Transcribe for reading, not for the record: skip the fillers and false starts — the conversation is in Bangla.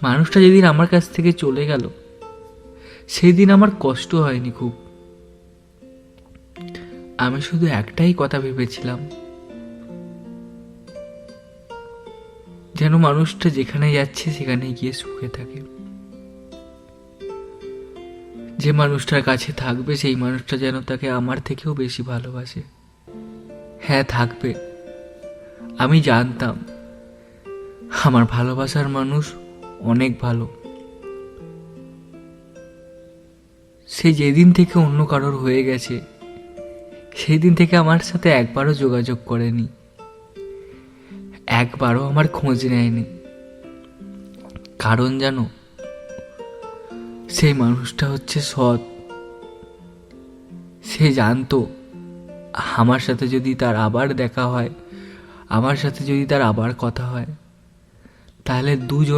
মানুষটা যেদিন আমার কাছ থেকে চলে গেল সেই দিন আমার কষ্ট হয়নি খুব। আমি শুধু একটাই কথা ভেবেছিলাম, যেন মানুষটা যেখানে যাচ্ছে সেখানে গিয়ে সুখে থাকে। যে মানুষটার কাছে থাকবে সেই মানুষটা যেন তাকে আমার থেকেও বেশি ভালোবাসে। হ্যাঁ, থাকবে। আমি জানতাম আমার ভালোবাসার মানুষ অনেক ভালো। সে যেদিন থেকে অন্য কারোর হয়ে গেছে সেই দিন থেকে আমার সাথে একবারও যোগাযোগ করেনি, একবারও আমার খোঁজ নেয়নি। কারণ জানো, সেই মানুষটা হচ্ছে সৎ। সে জানতো আমার সাথে যদি তার আবার দেখা হয়, আমার সাথে যদি তার আবার কথা হয়, তাহলে দুজন